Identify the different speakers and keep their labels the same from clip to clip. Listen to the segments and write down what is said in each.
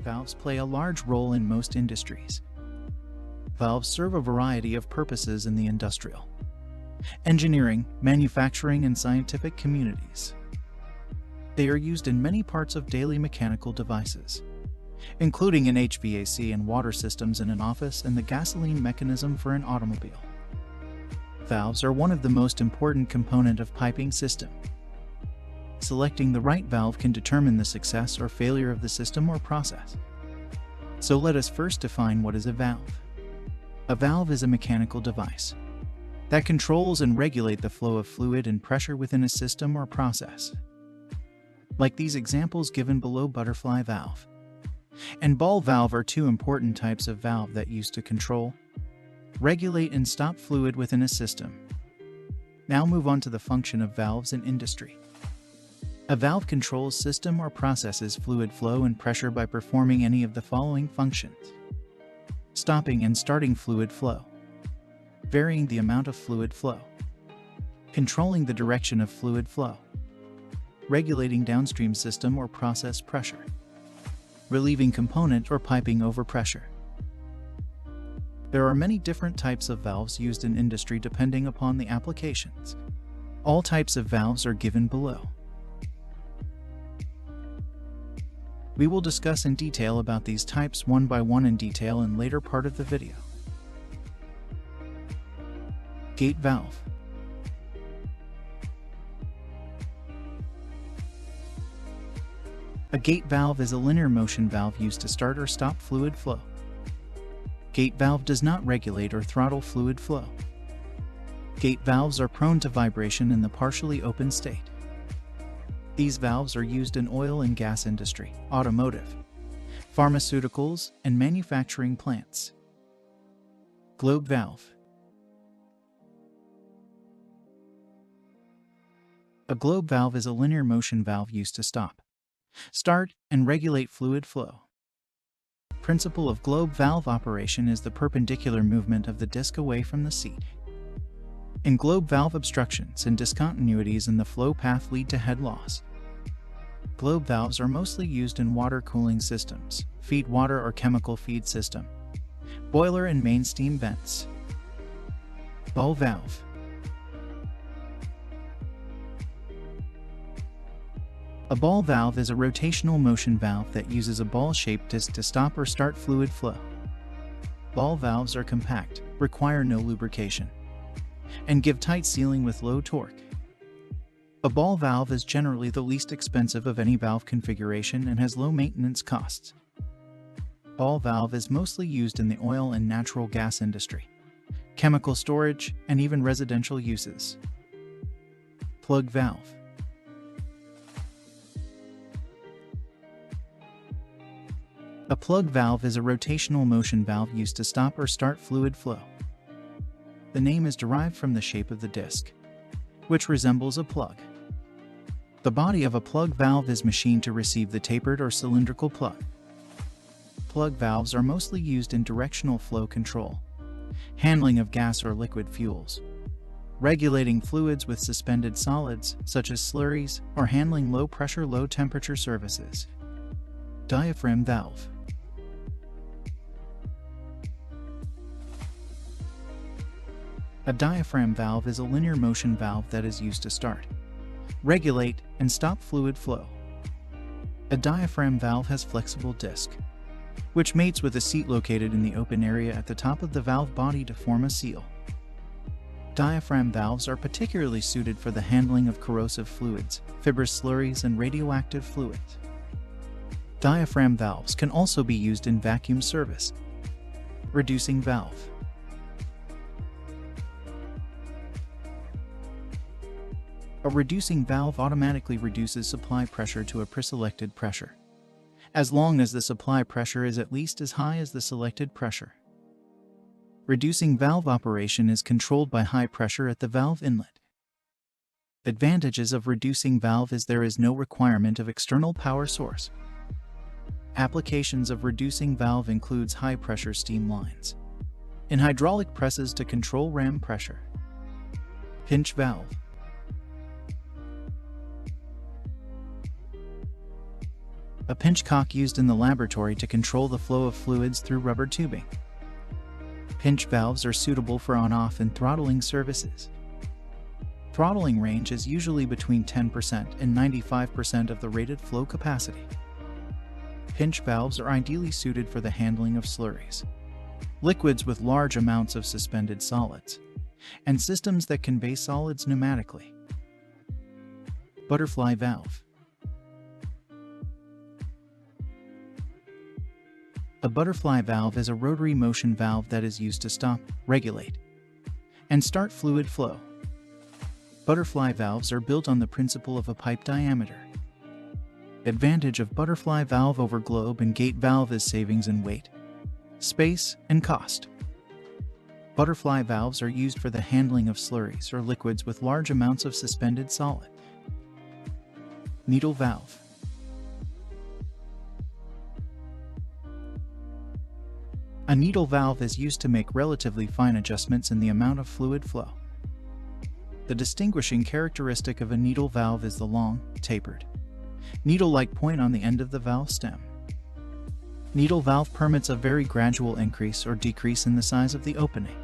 Speaker 1: Valves play a large role in most industries. Valves serve a variety of purposes in the industrial, engineering, manufacturing, and scientific communities. They are used in many parts of daily mechanical devices, including in HVAC and water systems in an office and the gasoline mechanism for an automobile. Valves are one of the most important component of piping system. Selecting the right valve can determine the success or failure of the system or process. So let us first define what is a valve. A valve is a mechanical device that controls and regulates the flow of fluid and pressure within a system or process. Like these examples given below, butterfly valve and ball valve are two important types of valve that use to control, regulate, and stop fluid within a system. Now move on to the function of valves in industry. A valve controls system or processes fluid flow and pressure by performing any of the following functions: stopping and starting fluid flow, varying the amount of fluid flow, controlling the direction of fluid flow, regulating downstream system or process pressure, relieving component or piping overpressure. There are many different types of valves used in industry depending upon the applications. All types of valves are given below. We will discuss in detail about these types one by one in detail in later part of the video. Gate valve. A gate valve is a linear motion valve used to start or stop fluid flow. Gate valve does not regulate or throttle fluid flow. Gate valves are prone to vibration in the partially open state. These valves are used in oil and gas industry, automotive, pharmaceuticals, and manufacturing plants. Globe valve. A globe valve is a linear motion valve used to stop, start, and regulate fluid flow. Principle of globe valve operation is the perpendicular movement of the disc away from the seat. In globe valve, obstructions and discontinuities in the flow path lead to head loss. Globe valves are mostly used in water cooling systems, feed water or chemical feed system, boiler and main steam vents. Ball valve. A ball valve is a rotational motion valve that uses a ball-shaped disc to stop or start fluid flow. Ball valves are compact, require no lubrication, and give tight sealing with low torque. A ball valve is generally the least expensive of any valve configuration and has low maintenance costs. Ball valve is mostly used in the oil and natural gas industry, chemical storage, and even residential uses. Plug valve. A plug valve is a rotational motion valve used to stop or start fluid flow. The name is derived from the shape of the disc, which resembles a plug. The body of a plug valve is machined to receive the tapered or cylindrical plug. Plug valves are mostly used in directional flow control, handling of gas or liquid fuels, regulating fluids with suspended solids such as slurries, or handling low pressure, low temperature services. Diaphragm valve. A diaphragm valve is a linear motion valve that is used to start, regulate, and stop fluid flow. A diaphragm valve has flexible disc, which mates with a seat located in the open area at the top of the valve body to form a seal. Diaphragm valves are particularly suited for the handling of corrosive fluids, fibrous slurries, and radioactive fluids. Diaphragm valves can also be used in vacuum service. Reducing valve. A reducing valve automatically reduces supply pressure to a preselected pressure, as long as the supply pressure is at least as high as the selected pressure. Reducing valve operation is controlled by high pressure at the valve inlet. Advantages of reducing valve is there is no requirement of external power source. Applications of reducing valve includes high pressure steam lines, in hydraulic presses to control ram pressure. Pinch valve. A pinch cock used in the laboratory to control the flow of fluids through rubber tubing. Pinch valves are suitable for on-off and throttling services. Throttling range is usually between 10% and 95% of the rated flow capacity. Pinch valves are ideally suited for the handling of slurries, liquids with large amounts of suspended solids, and systems that convey solids pneumatically. Butterfly valve. A butterfly valve is a rotary motion valve that is used to stop, regulate, and start fluid flow. Butterfly valves are built on the principle of a pipe diameter. Advantage of butterfly valve over globe and gate valve is savings in weight, space, and cost. Butterfly valves are used for the handling of slurries or liquids with large amounts of suspended solid. Needle valve. A needle valve is used to make relatively fine adjustments in the amount of fluid flow. The distinguishing characteristic of a needle valve is the long, tapered, needle-like point on the end of the valve stem. Needle valve permits a very gradual increase or decrease in the size of the opening.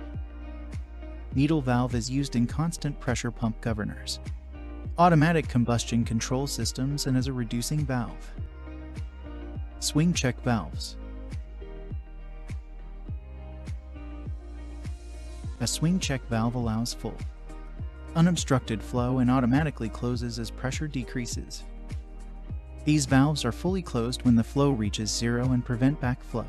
Speaker 1: Needle valve is used in constant pressure pump governors, automatic combustion control systems, and as a reducing valve. Swing check valves. A swing check valve allows full, unobstructed flow and automatically closes as pressure decreases. These valves are fully closed when the flow reaches zero and prevent backflow.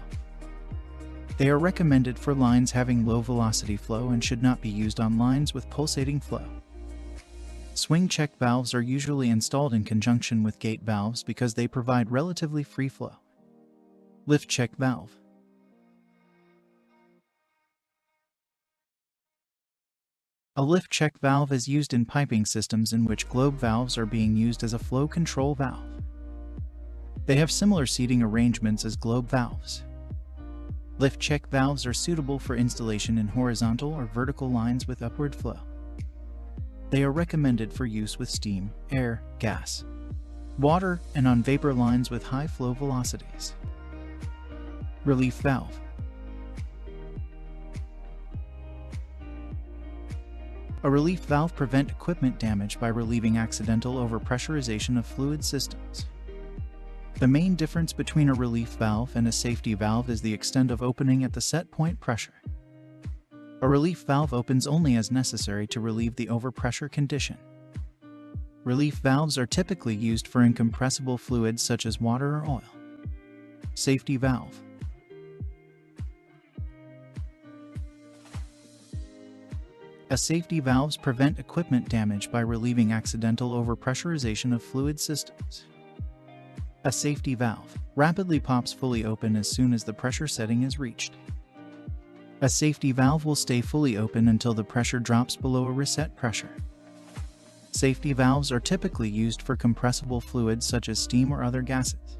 Speaker 1: They are recommended for lines having low velocity flow and should not be used on lines with pulsating flow. Swing check valves are usually installed in conjunction with gate valves because they provide relatively free flow. Lift check valve. A lift check valve is used in piping systems in which globe valves are being used as a flow control valve. They have similar seating arrangements as globe valves. Lift check valves are suitable for installation in horizontal or vertical lines with upward flow. They are recommended for use with steam, air, gas, water, and on vapor lines with high flow velocities. Relief valve. A relief valve prevents equipment damage by relieving accidental overpressurization of fluid systems. The main difference between a relief valve and a safety valve is the extent of opening at the set point pressure. A relief valve opens only as necessary to relieve the overpressure condition. Relief valves are typically used for incompressible fluids such as water or oil. Safety valve. A safety valves prevent equipment damage by relieving accidental overpressurization of fluid systems. A safety valve rapidly pops fully open as soon as the pressure setting is reached. A safety valve will stay fully open until the pressure drops below a reset pressure. Safety valves are typically used for compressible fluids such as steam or other gases.